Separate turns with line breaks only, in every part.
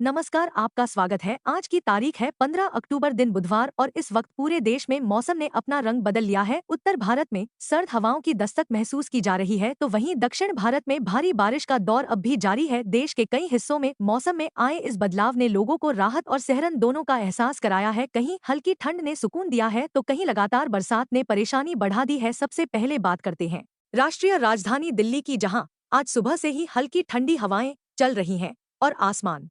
नमस्कार, आपका स्वागत है। आज की तारीख है 15 अक्टूबर दिन बुधवार और इस वक्त पूरे देश में मौसम ने अपना रंग बदल लिया है। उत्तर भारत में सर्द हवाओं की दस्तक महसूस की जा रही है, तो वहीं दक्षिण भारत में भारी बारिश का दौर अब भी जारी है। देश के कई हिस्सों में मौसम में आए इस बदलाव ने लोगों को राहत और सहरन दोनों का एहसास कराया है। कहीं हल्की ठंड ने सुकून दिया है, तो कहीं लगातार बरसात ने परेशानी बढ़ा दी है। सबसे पहले बात करते हैं राष्ट्रीय राजधानी दिल्ली की, जहाँ आज सुबह से ही हल्की ठंडी हवाएं चल रही हैं और आसमान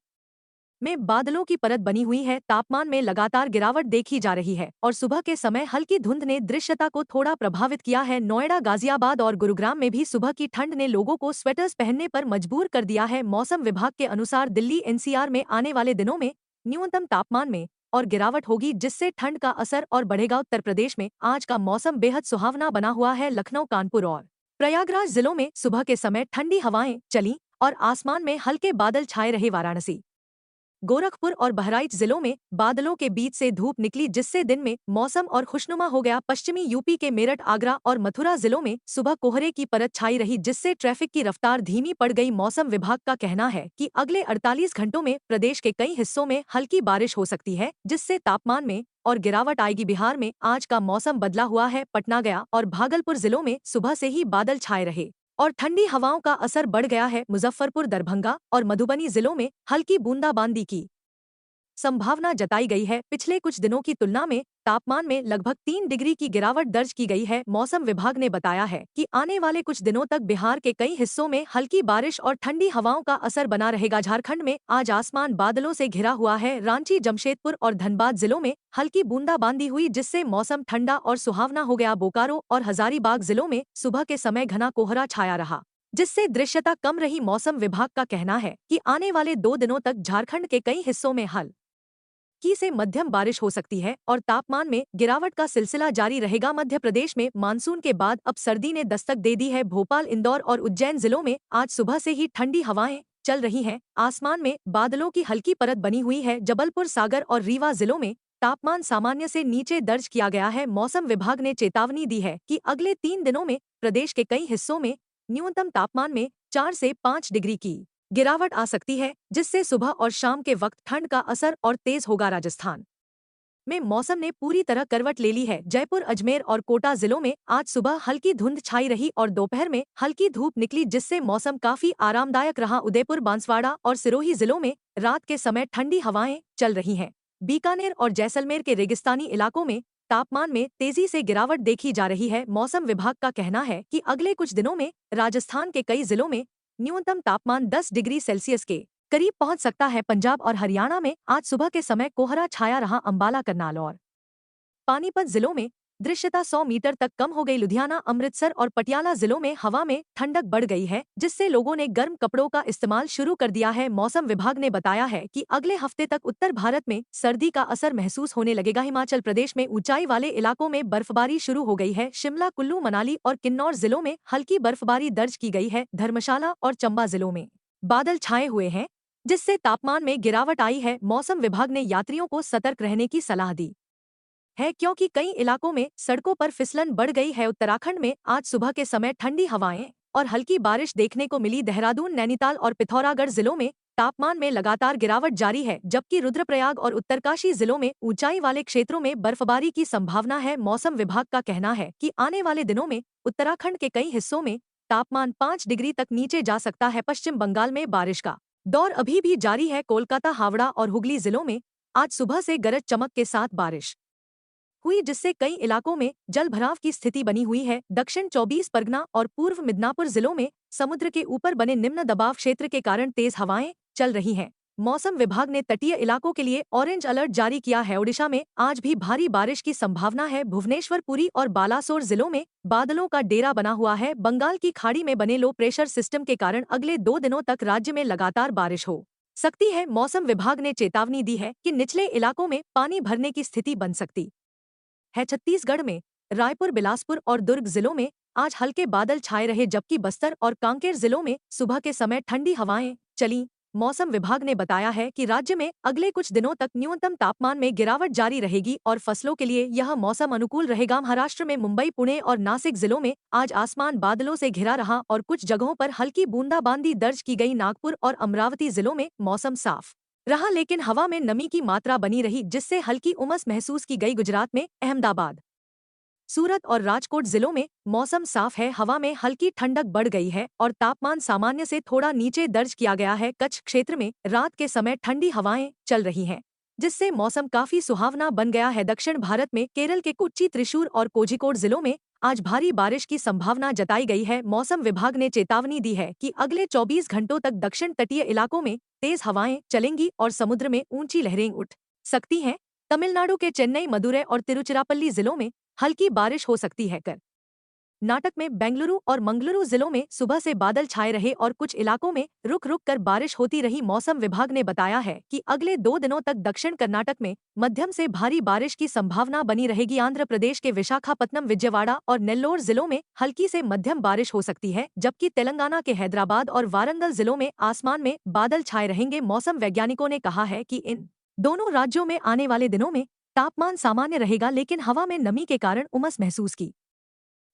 में बादलों की परत बनी हुई है। तापमान में लगातार गिरावट देखी जा रही है और सुबह के समय हल्की धुंध ने दृश्यता को थोड़ा प्रभावित किया है। नोएडा, गाजियाबाद और गुरुग्राम में भी सुबह की ठंड ने लोगों को स्वेटर्स पहनने पर मजबूर कर दिया है। मौसम विभाग के अनुसार दिल्ली एनसीआर में आने वाले दिनों में न्यूनतम तापमान में और गिरावट होगी, जिससे ठंड का असर और बढ़ेगा। उत्तर प्रदेश में आज का मौसम बेहद सुहावना बना हुआ है। लखनऊ, कानपुर और प्रयागराज जिलों में सुबह के समय ठंडी हवाएं चली और आसमान में हल्के बादल छाए रहे। वाराणसी, गोरखपुर और बहराइच जिलों में बादलों के बीच से धूप निकली, जिससे दिन में मौसम और खुशनुमा हो गया। पश्चिमी यूपी के मेरठ, आगरा और मथुरा जिलों में सुबह कोहरे की परत छाई रही, जिससे ट्रैफिक की रफ्तार धीमी पड़ गई। मौसम विभाग का कहना है कि अगले 48 घंटों में प्रदेश के कई हिस्सों में हल्की बारिश हो सकती है, जिससे तापमान में और गिरावट आएगी। बिहार में आज का मौसम बदला हुआ है। पटना, गया और भागलपुर जिलों में सुबह से ही बादल छाए रहे और ठंडी हवाओं का असर बढ़ गया है। मुजफ्फरपुर, दरभंगा और मधुबनी जिलों में हल्की बूंदाबांदी की संभावना जताई गई है। पिछले कुछ दिनों की तुलना में तापमान में लगभग 3 डिग्री की गिरावट दर्ज की गई है। मौसम विभाग ने बताया है कि आने वाले कुछ दिनों तक बिहार के कई हिस्सों में हल्की बारिश और ठंडी हवाओं का असर बना रहेगा। झारखंड में आज आसमान बादलों से घिरा हुआ है। रांची, जमशेदपुर और धनबाद जिलों में हल्की बूंदाबांदी हुई, जिससे मौसम ठंडा और सुहावना हो गया। बोकारो और हजारीबाग जिलों में सुबह के समय घना कोहरा छाया रहा, जिससे दृश्यता कम रही। मौसम विभाग का कहना है कि आने वाले 2 दिनों तक झारखंड के कई हिस्सों में हल्की से मध्यम बारिश हो सकती है और तापमान में गिरावट का सिलसिला जारी रहेगा। मध्य प्रदेश में मानसून के बाद अब सर्दी ने दस्तक दे दी है। भोपाल, इंदौर और उज्जैन जिलों में आज सुबह से ही ठंडी हवाएं चल रही हैं। आसमान में बादलों की हल्की परत बनी हुई है। जबलपुर, सागर और रीवा जिलों में तापमान सामान्य से नीचे दर्ज किया गया है। मौसम विभाग ने चेतावनी दी है कि अगले 3 दिनों में प्रदेश के कई हिस्सों में न्यूनतम तापमान में 4 से 5 डिग्री की गिरावट आ सकती है, जिससे सुबह और शाम के वक्त ठंड का असर और तेज होगा। राजस्थान में मौसम ने पूरी तरह करवट ले ली है। जयपुर, अजमेर और कोटा जिलों में आज सुबह हल्की धुंध छाई रही और दोपहर में हल्की धूप निकली, जिससे मौसम काफी आरामदायक रहा। उदयपुर, बांसवाड़ा और सिरोही जिलों में रात के समय ठंडी हवाएं चल रही हैं। बीकानेर और जैसलमेर के रेगिस्तानी इलाकों में तापमान में तेजी से गिरावट देखी जा रही है। मौसम विभाग का कहना है कि अगले कुछ दिनों में राजस्थान के कई जिलों में न्यूनतम तापमान 10 डिग्री सेल्सियस के करीब पहुंच सकता है। पंजाब और हरियाणा में आज सुबह के समय कोहरा छाया रहा। अंबाला, करनाल और पानीपत जिलों में दृश्यता 100 मीटर तक कम हो गई। लुधियाना, अमृतसर और पटियाला जिलों में हवा में ठंडक बढ़ गई है, जिससे लोगों ने गर्म कपड़ों का इस्तेमाल शुरू कर दिया है। मौसम विभाग ने बताया है कि अगले हफ्ते तक उत्तर भारत में सर्दी का असर महसूस होने लगेगा। हिमाचल प्रदेश में ऊंचाई वाले इलाकों में बर्फबारी शुरू हो गई है। शिमला, कुल्लू, मनाली और किन्नौर जिलों में हल्की बर्फबारी दर्ज की गई है। धर्मशाला और चंबा जिलों में बादल छाए हुए हैं, जिससे तापमान में गिरावट आई है। मौसम विभाग ने यात्रियों को सतर्क रहने की सलाह दी है, क्योंकि कई इलाकों में सड़कों पर फिसलन बढ़ गई है। उत्तराखंड में आज सुबह के समय ठंडी हवाएं और हल्की बारिश देखने को मिली। देहरादून, नैनीताल और पिथौरागढ़ जिलों में तापमान में लगातार गिरावट जारी है, जबकि रुद्रप्रयाग और उत्तरकाशी जिलों में ऊंचाई वाले क्षेत्रों में बर्फबारी की संभावना है। मौसम विभाग का कहना है कि आने वाले दिनों में उत्तराखंड के कई हिस्सों में तापमान 5 डिग्री तक नीचे जा सकता है। पश्चिम बंगाल में बारिश का दौर अभी भी जारी है। कोलकाता, हावड़ा और हुगली जिलों में आज सुबह से गरज चमक के साथ बारिश हुई, जिससे कई इलाकों में जल भराव की स्थिति बनी हुई है। दक्षिण 24 परगना और पूर्व मिदनापुर जिलों में समुद्र के ऊपर बने निम्न दबाव क्षेत्र के कारण तेज हवाएं चल रही हैं। मौसम विभाग ने तटीय इलाकों के लिए ऑरेंज अलर्ट जारी किया है। ओडिशा में आज भी भारी बारिश की संभावना है। भुवनेश्वर, पुरी और बालासोर जिलों में बादलों का डेरा बना हुआ है। बंगाल की खाड़ी में बने लो प्रेशर सिस्टम के कारण अगले 2 दिनों तक राज्य में लगातार बारिश हो सकती है। मौसम विभाग ने चेतावनी दी है कि निचले इलाकों में पानी भरने की स्थिति बन सकती है। छत्तीसगढ़ में रायपुर, बिलासपुर और दुर्ग जिलों में आज हल्के बादल छाए रहे, जबकि बस्तर और कांकेर जिलों में सुबह के समय ठंडी हवाएं चलीं। मौसम विभाग ने बताया है कि राज्य में अगले कुछ दिनों तक न्यूनतम तापमान में गिरावट जारी रहेगी और फसलों के लिए यह मौसम अनुकूल रहेगा। महाराष्ट्र में मुंबई, पुणे और नासिक जिलों में आज आसमान बादलों से घिरा रहा और कुछ जगहों पर हल्की बूंदाबांदी दर्ज की गई। नागपुर और अमरावती जिलों में मौसम साफ रहा, लेकिन हवा में नमी की मात्रा बनी रही, जिससे हल्की उमस महसूस की गई। गुजरात में अहमदाबाद, सूरत और राजकोट जिलों में मौसम साफ है। हवा में हल्की ठंडक बढ़ गई है और तापमान सामान्य से थोड़ा नीचे दर्ज किया गया है। कच्छ क्षेत्र में रात के समय ठंडी हवाएं चल रही हैं, जिससे मौसम काफी सुहावना बन गया है। दक्षिण भारत में केरल के कोच्चि, त्रिशूर और कोझिकोड जिलों में आज भारी बारिश की संभावना जताई गई है। मौसम विभाग ने चेतावनी दी है कि अगले 24 घंटों तक दक्षिण तटीय इलाकों में तेज हवाएं चलेंगी और समुद्र में ऊंची लहरें उठ सकती हैं। तमिलनाडु के चेन्नई, मदुरै और तिरुचिरापल्ली जिलों में हल्की बारिश हो सकती है। कर्नाटक में बेंगलुरु और मंगलुरु जिलों में सुबह से बादल छाए रहे और कुछ इलाकों में रुक रुक कर बारिश होती रही। मौसम विभाग ने बताया है कि अगले 2 दिनों तक दक्षिण कर्नाटक में मध्यम से भारी बारिश की संभावना बनी रहेगी। आंध्र प्रदेश के विशाखापत्तनम, विजयवाड़ा और नेल्लोर जिलों में हल्की से मध्यम बारिश हो सकती है, जबकि तेलंगाना के हैदराबाद और वारंगल जिलों में आसमान में बादल छाए रहेंगे। मौसम वैज्ञानिकों ने कहा है कि इन दोनों राज्यों में आने वाले दिनों में तापमान सामान्य रहेगा, लेकिन हवा में नमी के कारण उमस महसूस की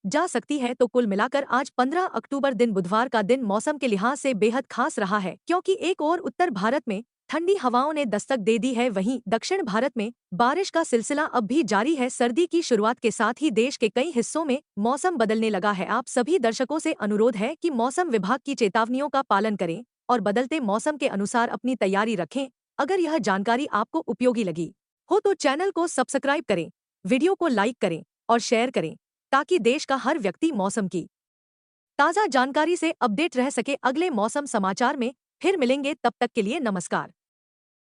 जा सकती है। तो कुल मिलाकर आज 15 अक्टूबर दिन बुधवार का दिन मौसम के लिहाज से बेहद खास रहा है, क्योंकि एक ओर उत्तर भारत में ठंडी हवाओं ने दस्तक दे दी है, वहीं दक्षिण भारत में बारिश का सिलसिला अब भी जारी है। सर्दी की शुरुआत के साथ ही देश के कई हिस्सों में मौसम बदलने लगा है। आप सभी दर्शकों से अनुरोध है कि मौसम विभाग की चेतावनियों का पालन करें और बदलते मौसम के अनुसार अपनी तैयारी रखें। अगर यह जानकारी आपको उपयोगी लगी हो तो चैनल को सब्सक्राइब करें, वीडियो को लाइक करें और शेयर करें, ताकि देश का हर व्यक्ति मौसम की ताज़ा जानकारी से अपडेट रह सके। अगले मौसम समाचार में फिर मिलेंगे, तब तक के लिए नमस्कार।